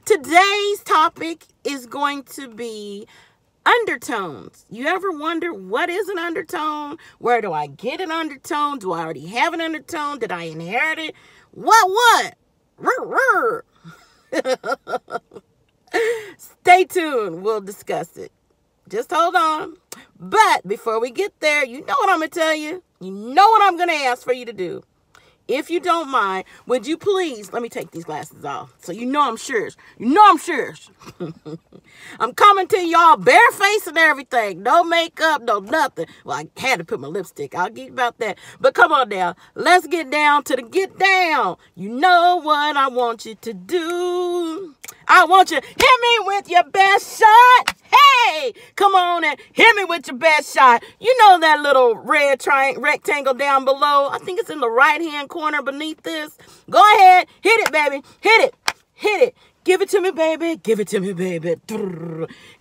Today's topic is going to be undertones. You ever wonder what is an undertone? Where do I get an undertone? Do I already have an undertone? Did I inherit it? What? Stay tuned. We'll discuss it. Just hold on. But before we get there, you know what I'm going to tell you. You know what I'm going to ask for you to do. If you don't mind, would you please, let me take these glasses off so you know I'm serious. You know I'm serious. I'm coming to y'all barefaced and everything. No makeup, no nothing. Well, I had to put my lipstick. I'll get about that. But come on now. Let's get down to the get down. You know what I want you to do. I want you to hit me with your best shot. Hey, come on and hit me with your best shot. You know that little red rectangle down below? I think it's in the right-hand corner beneath this. Go ahead. Hit it, baby. Hit it. Hit it. Give it to me, baby. Give it to me, baby.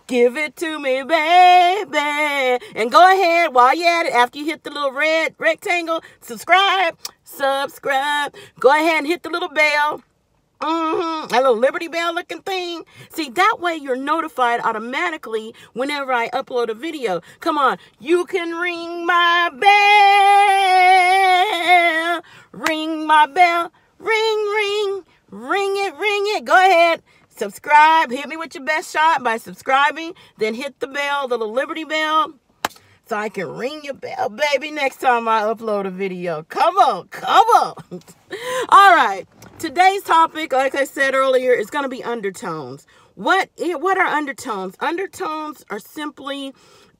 Give it to me, baby. And go ahead while you're at it. After you hit the little red rectangle, subscribe. Go ahead and hit the little bell. A little Liberty Bell looking thing. See, that way you're notified automatically whenever I upload a video. Come on. You can ring my bell. Ring my bell. Ring. Ring it. Go ahead. Subscribe. Hit me with your best shot by subscribing. Then hit the bell, the little Liberty Bell, so I can ring your bell, baby, next time I upload a video. Come on. All right. Today's topic, like I said earlier, is going to be undertones. What are undertones? Undertones are simply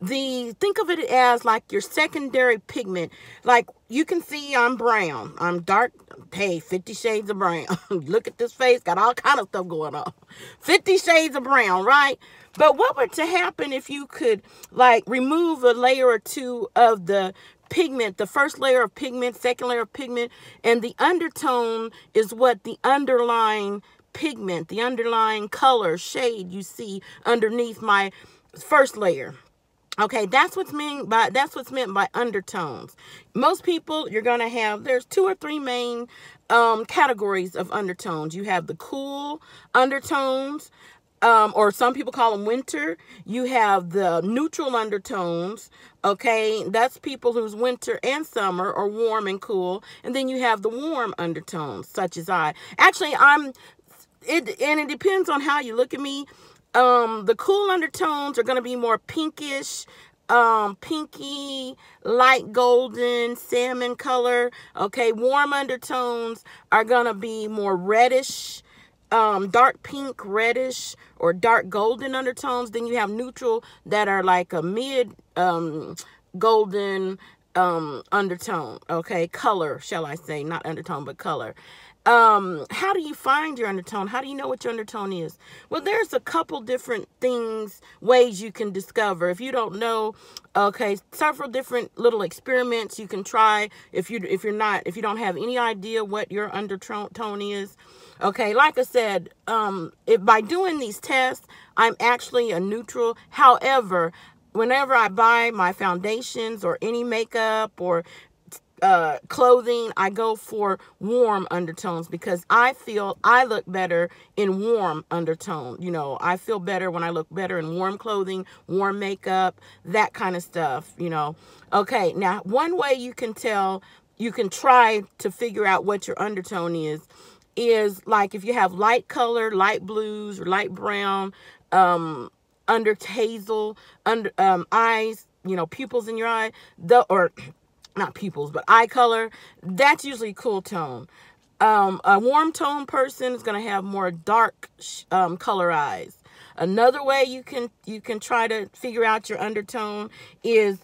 think of it as like your secondary pigment. Like you can see I'm brown. I'm dark. Hey, 50 shades of brown. Look at this face. Got all kind of stuff going on. 50 shades of brown, right? But what would to happen if you could like remove a layer or two of the pigment, the first layer of pigment, second layer of pigment, and the undertone is what the underlying pigment, the underlying color, shade you see underneath my first layer. Okay, that's what's meant by undertones. Most people, you're going to have, there's 2 or 3 main categories of undertones. You have the cool undertones, or some people call them winter. You have the neutral undertones. Okay, that's people whose winter and summer are warm and cool. And then you have the warm undertones, such as I. Actually, it depends on how you look at me. The cool undertones are going to be more pinkish, pinky, light golden, salmon color. Okay, warm undertones are going to be more reddish, dark pink, reddish, or dark golden undertones. Then you have neutral that are like a mid golden undertone. Okay, color, shall I say, not undertone, but color. How do you find your undertone? How do you know what your undertone is? Well, there's a couple different ways you can discover. If you don't know, okay, several different little experiments you can try if you don't have any idea what your undertone is. Okay, like I said, if by doing these tests, I'm actually a neutral. However, whenever I buy my foundations or any makeup or clothing, I go for warm undertones because I feel I look better in warm undertone. You know, I feel better when I look better in warm clothing, warm makeup, that kind of stuff, you know. Okay, now one way you can tell, you can try to figure out what your undertone is like if you have light color, light blues, or light brown, under hazel, eyes, you know, pupils in your eye, not pupils, but eye color, that's usually a cool tone. A warm tone person is going to have more dark color eyes. Another way you can try to figure out your undertone is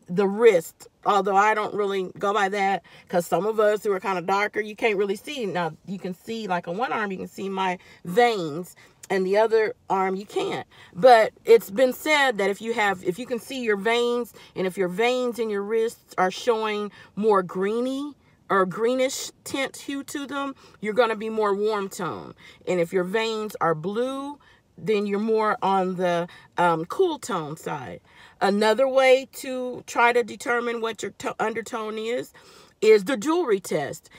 the wrist. Although I don't really go by that because some of us who are kind of darker, you can't really see. Now, you can see, like on one arm, you can see my veins, and the other arm you can't. But it's been said that if you can see your veins, and if your veins in your wrists are showing more greeny or greenish tint hue to them, you're going to be more warm tone. And if your veins are blue, then you're more on the cool tone side. Another way to try to determine what your undertone is the jewelry test.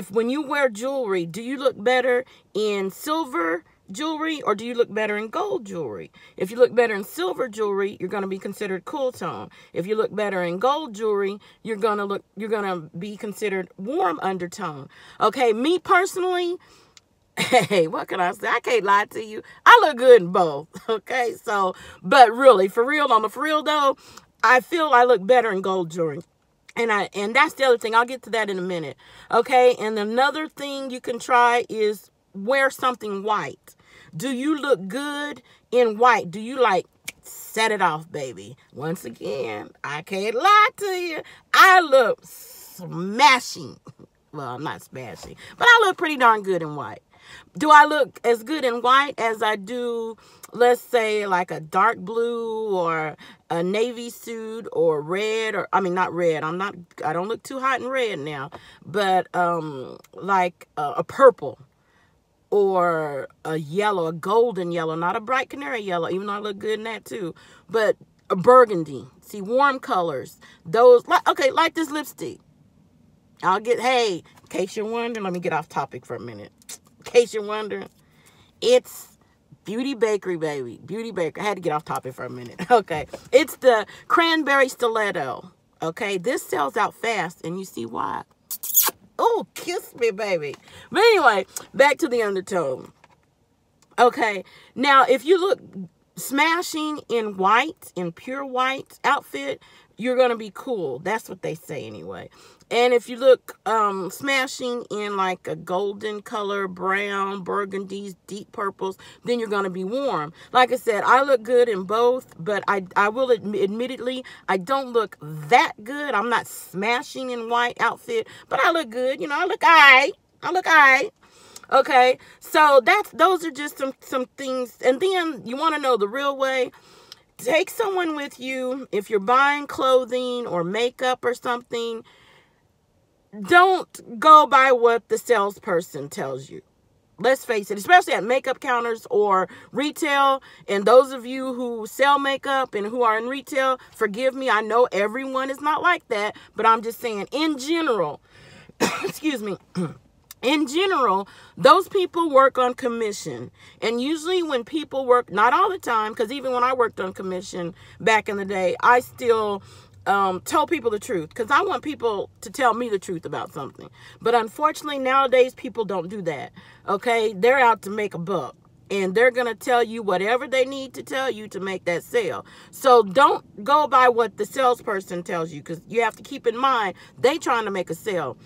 When you wear jewelry, do you look better in silver, jewelry, or do you look better in gold jewelry? If you look better in silver jewelry, you're going to be considered cool tone. If you look better in gold jewelry, you're going to be considered warm undertone. Okay, me personally, hey, what can I say? I can't lie to you. I look good in both. Okay, so, but really, for real though, I feel I look better in gold jewelry. And that's the other thing. I'll get to that in a minute. Okay, and another thing you can try is wear something white. Do you look good in white? Do you like set it off, baby? Once again, I can't lie to you. I look smashing. Well, I'm not smashing, but I look pretty darn good in white. Do I look as good in white as I do, let's say, like a dark blue or a navy suit or red, or I mean not red. I don't look too hot in red now, but like a purple or a yellow, a golden yellow, not a bright canary yellow, even though I look good in that too, but a burgundy. See, warm colors. Those, like this lipstick. Hey, in case you're wondering, let me get off topic for a minute. In case you're wondering, it's Beauty Bakery, baby. Beauty Bakery. I had to get off topic for a minute. Okay. It's the cranberry stiletto. Okay. This sells out fast, and you see why. Oh, kiss me, baby. But anyway, back to the undertone. Okay. Now, if you look smashing in white, in pure white outfit, you're going to be cool. That's what they say anyway. And if you look smashing in like a golden color, brown, burgundies, deep purples, then you're going to be warm. Like I said, I look good in both, but I will admittedly, I don't look that good. I'm not smashing in white outfit, but I look good. You know, I look all right. Okay, so those are just some things. And then you want to know the real way. Take someone with you. If you're buying clothing or makeup or something, don't go by what the salesperson tells you. Let's face it, especially at makeup counters or retail. And those of you who sell makeup and who are in retail, forgive me. I know everyone is not like that, but I'm just saying in general, excuse me, in general, those people work on commission. And usually when people work, not all the time, because even when I worked on commission back in the day, I still told people the truth, because I want people to tell me the truth about something. But unfortunately, nowadays, people don't do that. Okay? They're out to make a buck. And they're going to tell you whatever they need to tell you to make that sale. So don't go by what the salesperson tells you, because you have to keep in mind, they trying to make a sale.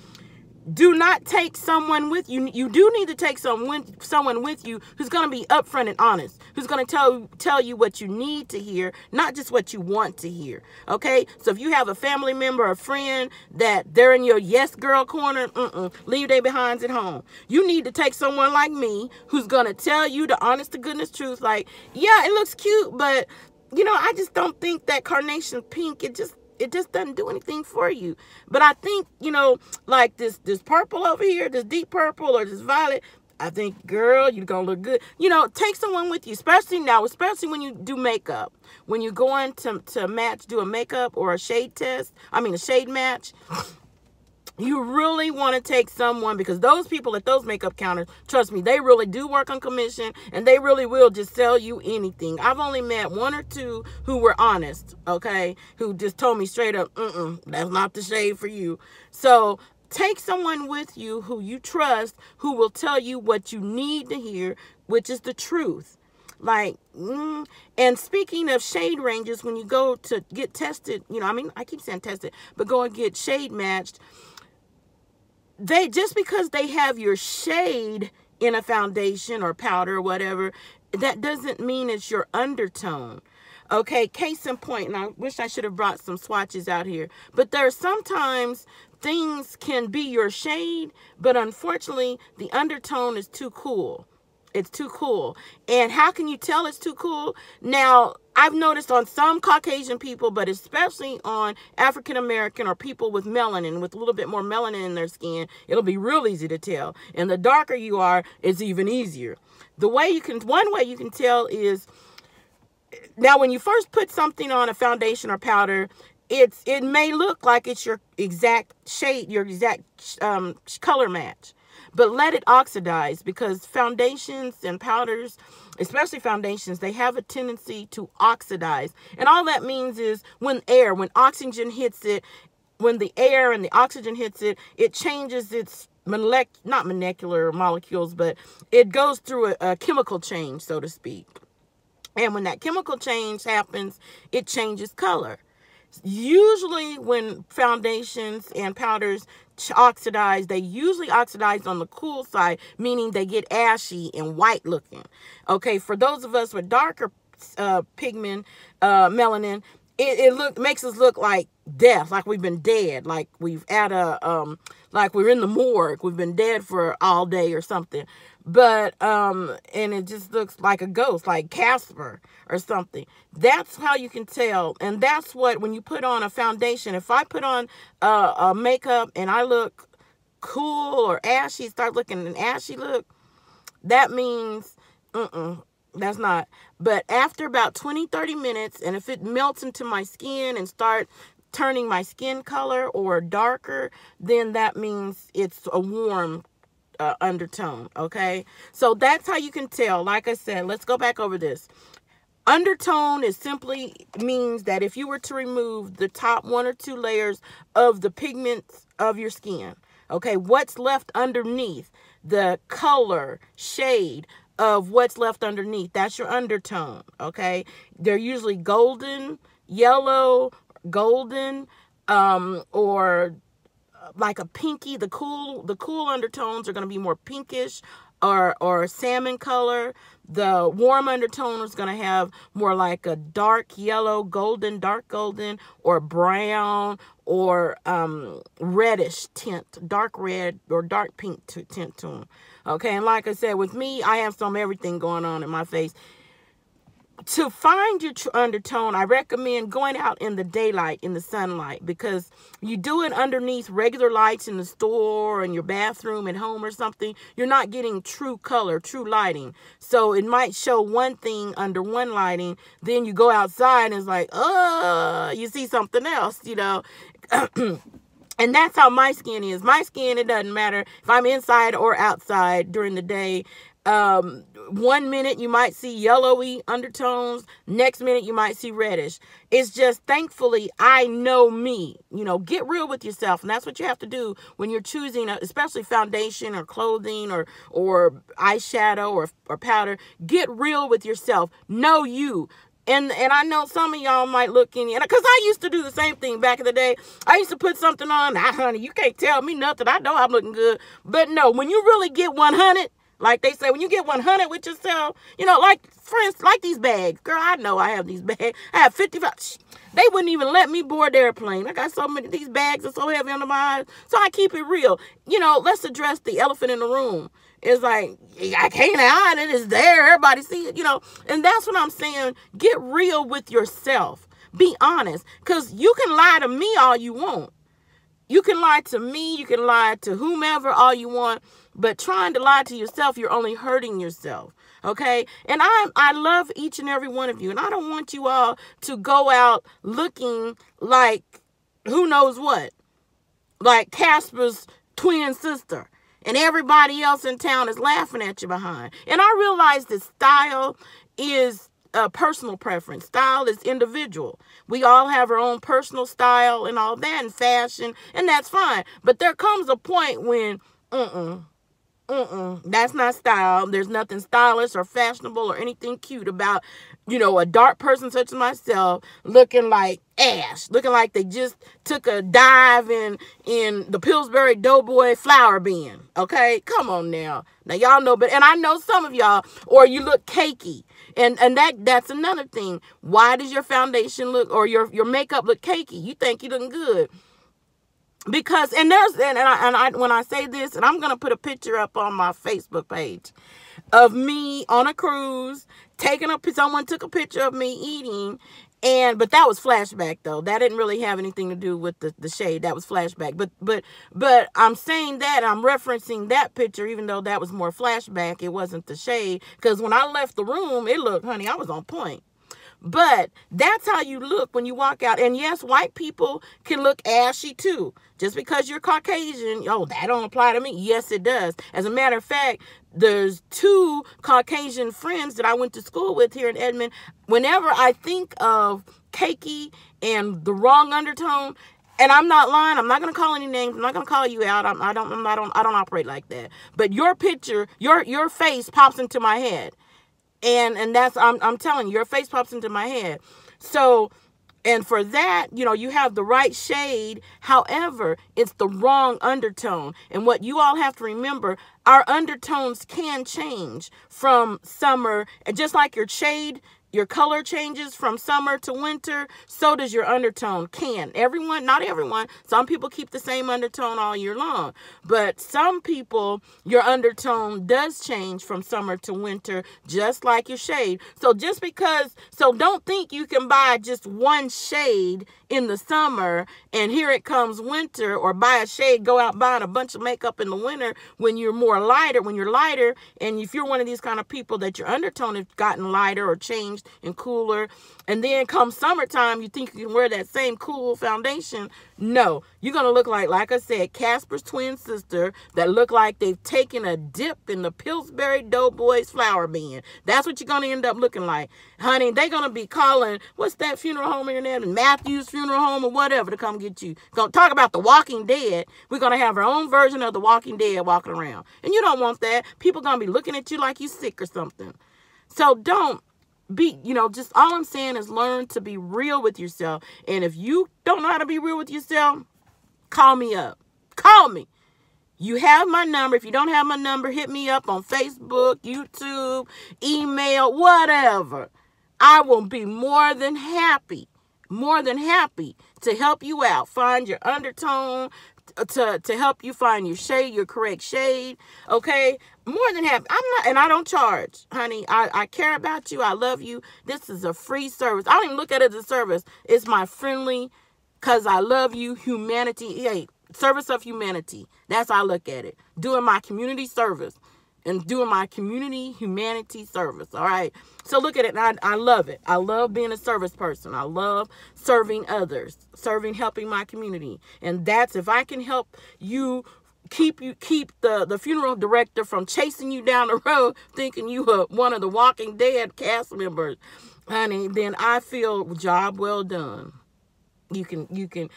Do not take someone with you. You do need to take someone with you who's going to be upfront and honest, who's going to tell you what you need to hear, not just what you want to hear. Okay? So if you have a family member or a friend that they're in your yes girl corner, leave their behinds at home. You need to take someone like me who's going to tell you the honest to goodness truth. Like, yeah, it looks cute, but you know, I just don't think that carnation pink, it just doesn't do anything for you. But I think, you know, like this purple over here, this deep purple or this violet, I think, girl, you're going to look good. You know, take someone with you, especially when you do makeup. When you're going to do a makeup or a shade match, you really want to take someone, because those people at those makeup counters, trust me, they really do work on commission, and they really will just sell you anything. I've only met one or two who were honest, okay, who just told me straight up, that's not the shade for you. So take someone with you who you trust, who will tell you what you need to hear, which is the truth. Like, and speaking of shade ranges, when you go to get tested, you know, I mean, I keep saying tested, but go and get shade matched, just because they have your shade in a foundation or powder or whatever, that doesn't mean it's your undertone. Okay, case in point, and I wish I should have brought some swatches out here, but there are sometimes things can be your shade, but unfortunately, the undertone is too cool. It's too cool. And how can you tell it's too cool? Now, I've noticed on some Caucasian people, but especially on African American or people with melanin, with a little bit more melanin in their skin, it'll be real easy to tell. And the darker you are, it's even easier. One way you can tell is, now when you first put something on, a foundation or powder, it may look like it's your exact shade, your exact color match, but let it oxidize, because foundations and powders, especially foundations, they have a tendency to oxidize. And all that means is when oxygen hits it, when the air and the oxygen hits it, it changes its not molecular molecules, but it goes through a chemical change, so to speak. And when that chemical change happens, it changes color. Usually when foundations and powders oxidize, they usually oxidize on the cool side, meaning they get ashy and white looking. Okay, for those of us with darker pigment, melanin, it makes us look like death, like we've been dead, like we've like we're in the morgue, we've been dead for all day or something. But and it just looks like a ghost, like Casper or something. That's how you can tell. And that's what, when you put on a foundation, if I put on a makeup and I look cool or ashy, start looking an ashy look, that means that's not. But after about 20-30 minutes, and if it melts into my skin and start turning my skin color or darker, then that means it's a warm undertone. Okay, so that's how you can tell. Like I said, let's go back over this. Undertone is simply means that if you were to remove the top 1 or 2 layers of the pigments of your skin, okay, what's left underneath, the color, shade of what's left underneath, that's your undertone. Okay, they're usually golden, yellow, golden, or like a pinky. The cool undertones are going to be more pinkish or salmon color. The warm undertone is going to have more like a dark yellow, golden, dark golden, or brown, or reddish tint, dark red or dark pink tint to them. Okay, and like I said, with me, I have some everything going on in my face. To find your undertone, I recommend going out in the daylight, in the sunlight, because you do it underneath regular lights in the store, in your bathroom, at home or something, you're not getting true color, true lighting. So it might show one thing under one lighting, then you go outside and it's like, you see something else, you know. And that's how my skin is. My skin, it doesn't matter if I'm inside or outside during the day. 1 minute you might see yellowy undertones, next minute you might see reddish. It's just, thankfully, I know me. You know, get real with yourself, and that's what you have to do when you're choosing, especially foundation or clothing or eyeshadow or powder. Get real with yourself. Know you. And I know some of y'all might look in, because I used to do the same thing back in the day. I used to put something on, honey, you can't tell me nothing. I know I'm looking good. But no, when you really get 100, like they say, when you get 100 with yourself, you know, like, for instance, like these bags. Girl, I know I have these bags. I have 55. They wouldn't even let me board the airplane. I got so many, these bags are so heavy under my eyes. So I keep it real. You know, let's address the elephant in the room. It's like, I can't hide it. It's there. Everybody see it, you know. And that's what I'm saying. Get real with yourself. Be honest. Because you can lie to me all you want. You can lie to me. You can lie to whomever all you want. But trying to lie to yourself, you're only hurting yourself. Okay? And I love each and every one of you. And I don't want you all to go out looking like who knows what. Like Casper's twin sister. And everybody else in town is laughing at you behind. And I realize that style is a personal preference. Style is individual. We all have our own personal style and all that, and fashion, and that's fine. But there comes a point when, that's not style. There's nothing stylish or fashionable or anything cute about, you know, a dark person such as myself looking like ash, looking like they just took a dive in the Pillsbury Doughboy flour bin. Okay, come on now. Now y'all know, and I know some of y'all, or you look cakey, and that's another thing. Why does your foundation look, or your makeup look cakey? You think you're looking good. Because, and I when I say this, and I'm going to put a picture up on my Facebook page of me on a cruise, someone took a picture of me eating, but that was Flashback though. That didn't really have anything to do with the shade. That was Flashback. But I'm saying that, I'm referencing that picture, even though that was more Flashback. It wasn't the shade. Because when I left the room, it looked, honey, I was on point. But that's how you look when you walk out. And yes, white people can look ashy too. Just because you're Caucasian, oh, that don't apply to me. Yes, it does. As a matter of fact, there's 2 Caucasian friends that I went to school with here in Edmond. Whenever I think of cakey and the wrong undertone, and I'm not lying, I'm not going to call any names, I'm not going to call you out, I don't operate like that. But your picture, your face pops into my head. And that's, I'm telling you, your face pops into my head. So, and for that, you know, you have the right shade. However, it's the wrong undertone. And what you all have to remember, our undertones can change from summer. And just like your shade, your color changes from summer to winter, so does your undertone. Everyone, not everyone. Some people keep the same undertone all year long. But some people, your undertone does change from summer to winter, just like your shade. So don't think you can buy just one shade in the summer and here it comes winter, or buy a shade, go out buying a bunch of makeup in the winter when you're lighter. And if you're one of these kind of people that your undertone has gotten lighter or changed and cooler, and then come summertime, you think you can wear that same cool foundation. No, you're going to look like I said, Casper's twin sister that look like they've taken a dip in the Pillsbury Doughboys flour bin. That's what you're going to end up looking like. Honey, they're going to be calling, what's that funeral home in there? Matthew's Funeral Home or whatever to come get you. Going to talk about The Walking Dead. We're going to have our own version of The Walking Dead walking around. And you don't want that. People going to be looking at you like you sick or something. So don't be, just all I'm saying is learn to be real with yourself. And if you don't know how to be real with yourself, call me up. Call me. You have my number. If you don't have my number, hit me up on Facebook, YouTube, email, whatever. I will be more than happy to help you out. Find your undertone, to help you find your shade, your correct shade. Okay? More than happy. And I don't charge, honey. I care about you. I love you. This is a free service. I don't even look at it as a service. It's my friendly, because I love you, humanity. Hey, service of humanity. That's how I look at it. Doing my community service and doing my community humanity service. All right. So look at it. And I love it. I love being a service person. I love serving others, helping my community. And that's, if I can help you keep the funeral director from chasing you down the road thinking you are one of the Walking Dead cast members, honey, then I feel job well done. You can,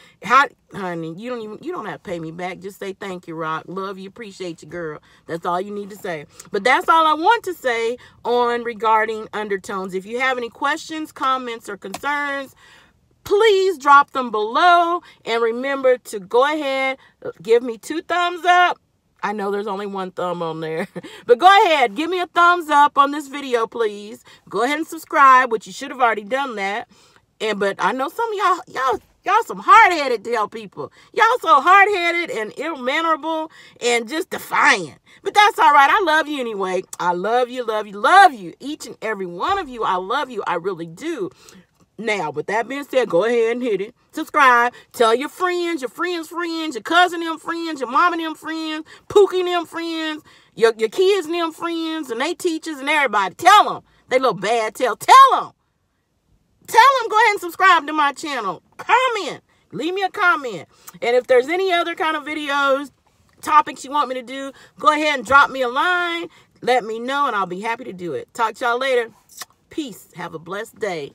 honey, you don't have to pay me back. Just say thank you, Rock. Love you, appreciate you, girl. That's all you need to say. But that's all I want to say regarding undertones. If you have any questions, comments, or concerns, please drop them below. And remember to go ahead, give me 2 thumbs up. I know there's only 1 thumb on there. But go ahead, give me a thumbs up on this video, please. Go ahead and subscribe, which you should have already done that. But I know some of y'all some hard-headed to y'all people. Y'all so hard-headed and ill-mannerable and just defiant. But that's all right. I love you anyway. I love you, love you, love you. Each and every one of you, I love you. I really do. Now, with that being said, go ahead and hit it. Subscribe. Tell your friends, your cousin them friends, your mom and them friends, Pookie them friends, your kids and them friends, and they teachers and everybody. Tell them. They little bad tail. Tell them. Tell them, go ahead and subscribe to my channel. Comment. Leave me a comment. And if there's any other kind of videos, topics you want me to do, go ahead and drop me a line. Let me know, and I'll be happy to do it. Talk to y'all later. Peace. Have a blessed day.